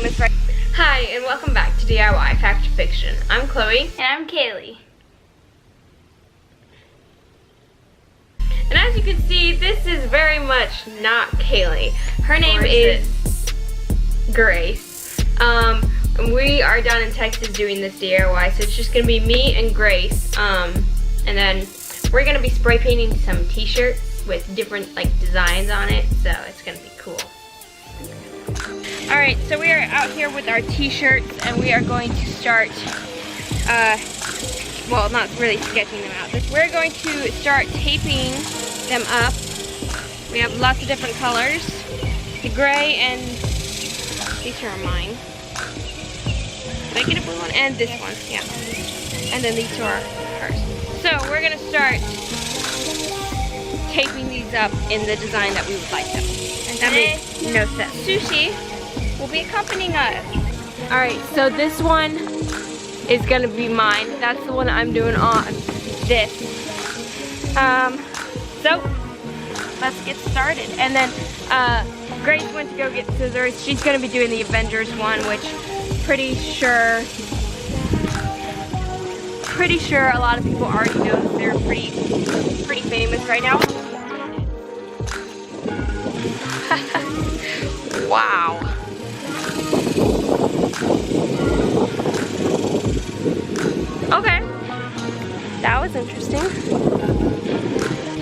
famous right. Hi, and welcome back to DIY Fact or Fiction. I'm Chloe. And I'm Kaylee. And as you can see, this is very much not Kaylee. Her name is Grace. And we are down in Texas doing this DIY, so it's just gonna be me and Grace. And then we're gonna be spray painting some t-shirts with different designs on it, so it's gonna be cool. Alright, so we are out here with our t-shirts and we are going to start, well, not really sketching them out. We're going to start taping them up. We have lots of different colors. The gray and, these are mine. Did I get a blue one? And this one, yeah. And then these two are hers. So we're gonna start taping these up in the design that we would like them. And that makes no sense. Sushi will be accompanying us. Alright, so this one is gonna be mine. That's the one I'm doing on this. So let's get started. And then Grace went to go get scissors. She's gonna be doing the Avengers one, which pretty sure a lot of people already know that they're pretty famous right now. Wow. Okay. That was interesting.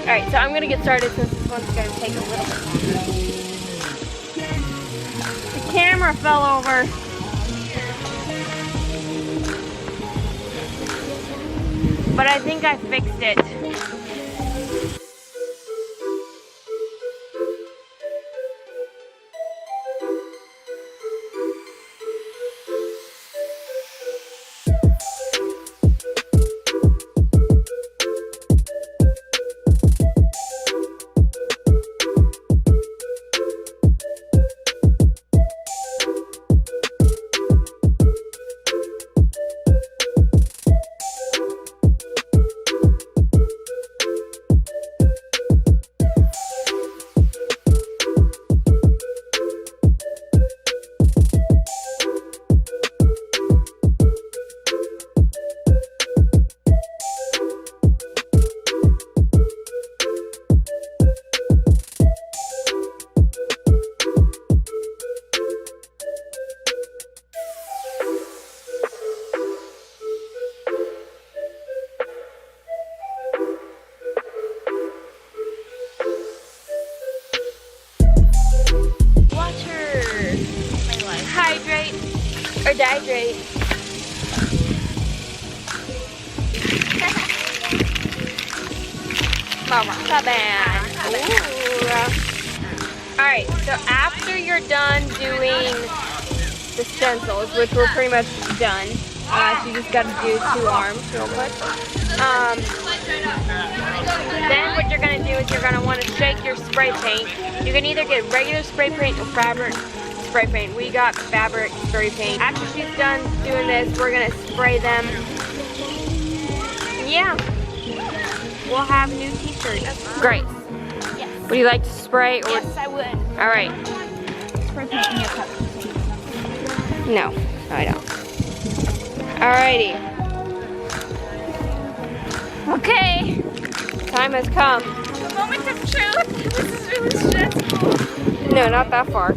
Alright, so I'm gonna get started since this one's gonna take a little bit longer. The camera fell over. But I think I fixed it. Hydrate or dihydrate. Not bad. Alright, so after you're done doing the stencils, which we're pretty much done, so you just gotta do 2 arms real quick. Then what you're gonna do is you're gonna want to shake your spray paint. You can either get regular spray paint or fabric spray paint. We got fabric spray paint. After she's done doing this, we're gonna spray them. Yeah, we'll have new t-shirts. Great. Yes. Would you like to spray or? Yes, I would. All right. Spray paint in your cup. No, I don't. Alrighty. Okay. Time has come. The moment of truth. This is really stressful. No, not that far.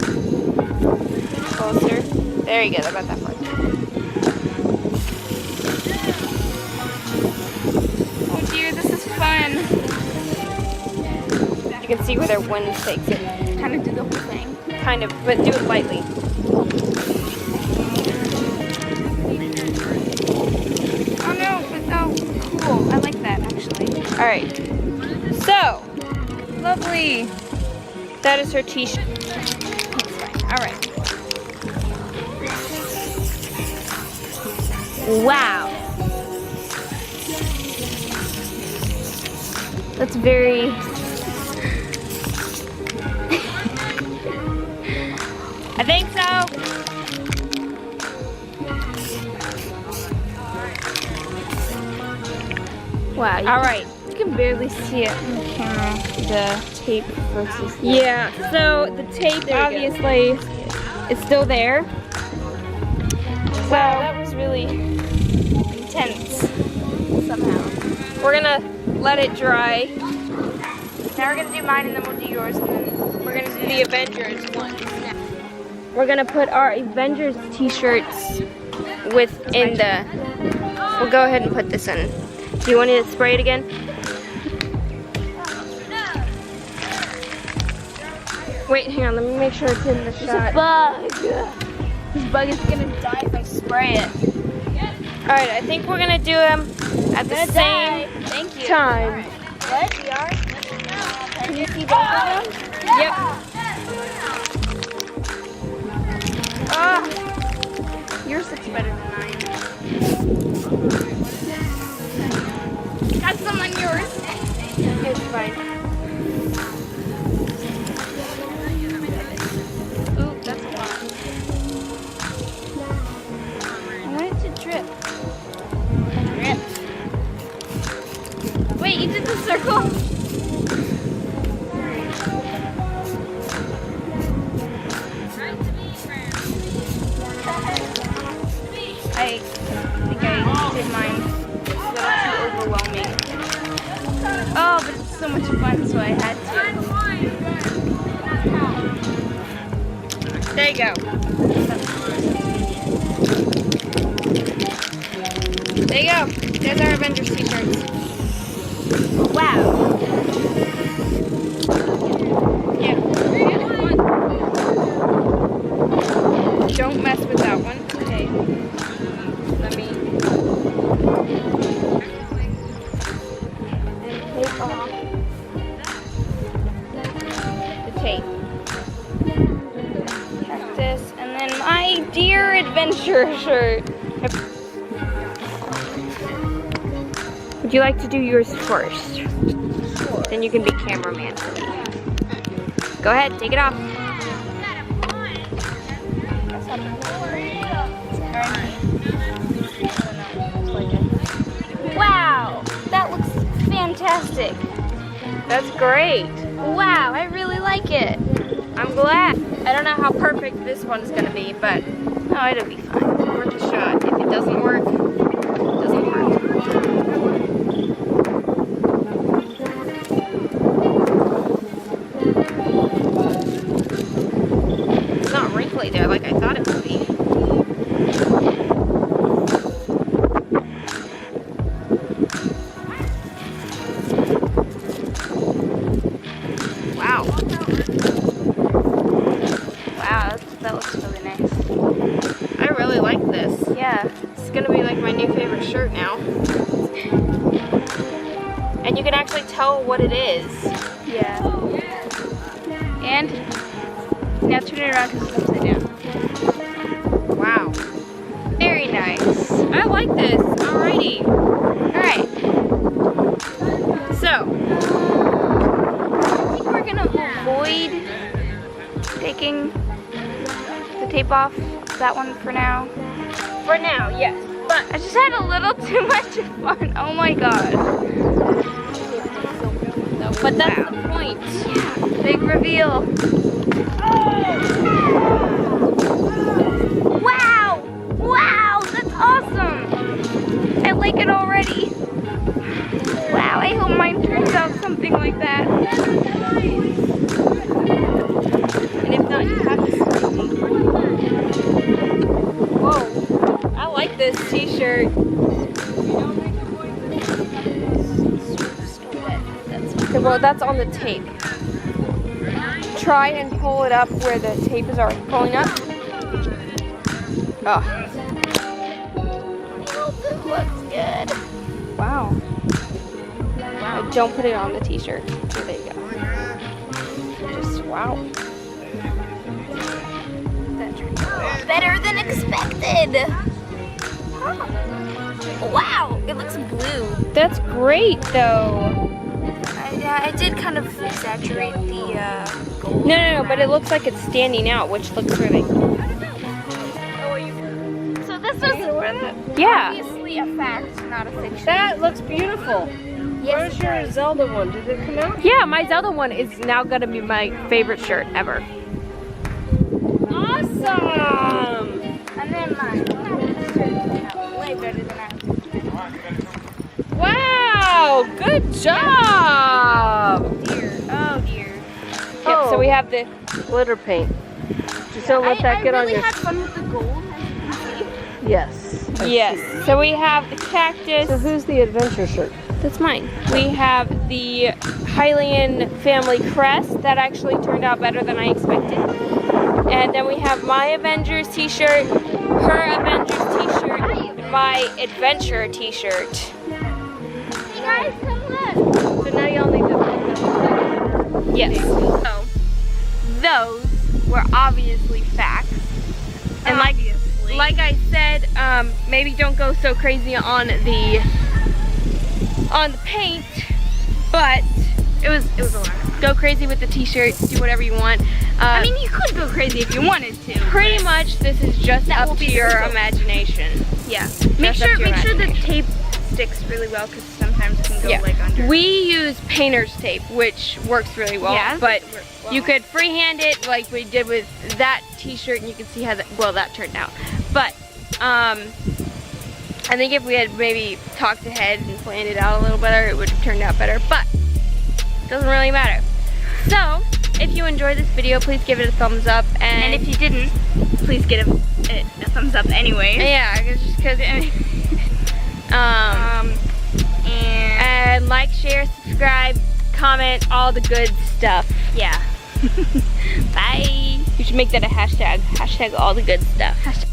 Closer. There you go, about that far. Oh dear, this is fun. You can see where their wind takes it. Kind of do the whole thing. Kind of, but do it lightly. Oh no, but oh, cool. I like that actually. Alright. So, Lovely. that is her t-shirt. Alright. Wow. That's very... I think so. Wow. All right. You can barely see it on the camera. The tape versus. Yeah. So the tape obviously is still there. So that was really intense somehow. we're gonna let it dry. Now we're gonna do mine and then we'll do yours and then We're gonna do the Avengers one. We're gonna put our Avengers t-shirts within the. We'll go ahead and put this in. Do you want me to spray it again? Wait, hang on. Let me make sure it's in the shot. bug. This bug is gonna die if I spray it. All right, I think we're gonna do them at the same Thank you. time. What? We are? Can you see both of them? Yep. Ah, yours looks better than mine. Got some on yours. It's fine. Ooh, that's a lot. I want it to drip. Drip. Wait, you did the circle? I think I did mine. It's a little too overwhelming. Oh, but it's so much fun, so I had to. There you go. There you go. There's our Avengers t-shirts. Wow. Yeah. Don't mess with that one. Okay. Let me. And take off the tape. Cactus, and then my deer adventure shirt. Would you like to do yours first? Sure. Then you can be cameraman for me. Go ahead, take it off. Wow, that looks fantastic. That's great. Wow, I really like it. I'm glad. I don't know how perfect this one's gonna be, but Oh, it'll be fine. worth a shot. If it doesn't work, it doesn't work. It's not wrinkly there like I thought it would be. Wow. Wow, that looks really nice. I really like this. Yeah. It's gonna be like my new favorite shirt now. And you can actually tell what it is. Yeah. And now turn it around because it's upside down. Wow. Very nice. I like this. Alrighty. Alright. So, I think we're gonna avoid taking the tape off that one for now. for now, yes. But I just had a little too much fun. Oh my god. but that's the point. Yeah. Big reveal. Wow! Wow! That's awesome! I like it already. Wow, I hope mine turns out something like that. And if not, you have to see. Whoa. I like this t-shirt. Okay, well, that's on the tape. Try and pull it up where the tape is already pulling up. Oh. This looks good. Wow. Wow. Don't put it on the t-shirt. Oh, there you go. Just wow. That turned out better than expected. Wow, it looks blue. That's great, though. I did kind of exaggerate the gold. No, but it looks like it's standing out, which looks really cool. So this was Yeah. obviously a fact, not a fiction. That looks beautiful. Yes, Where's your Zelda one? Did it come out? Yeah, my Zelda one is now gonna be my favorite shirt ever. Awesome! And then mine. better than I was. Wow, good job. Dear, oh dear. Yep, so we have the Glitter paint. Just don't let that get on your... I really had fun with the gold, as you can see. Yes. I see. yes. So we have the cactus. So who's the adventure shirt? That's mine. We have the Hylian family crest that actually turned out better than I expected. And then we have my Avengers t-shirt, her Avengers t-shirt, and my adventure t-shirt. Hey guys, come look. So now y'all need to... Yes. So those were obviously facts. And like I said, maybe don't go so crazy on the paint, but it was a lot. Go crazy with the t-shirts, do whatever you want. I mean, you could go crazy if you wanted to. Pretty much this is just That up will to be your the result. imagination. Yeah. Just Make up sure to your the imagination. tape sticks really well because sometimes it can go Yeah. like under. We use painter's tape, which works really well. Yeah, But it works well. you could freehand it like we did with that t-shirt, and you can see how that turned out. But I think if we had maybe talked ahead and planned it out a little better, it would have turned out better. But it doesn't really matter. So if you enjoyed this video, please give it a thumbs up. And if you didn't, please get a thumbs up anyway. yeah, just because. And like, share, subscribe, comment, all the good stuff. Yeah. Bye. You should make that a hashtag. Hashtag all the good stuff. Hashtag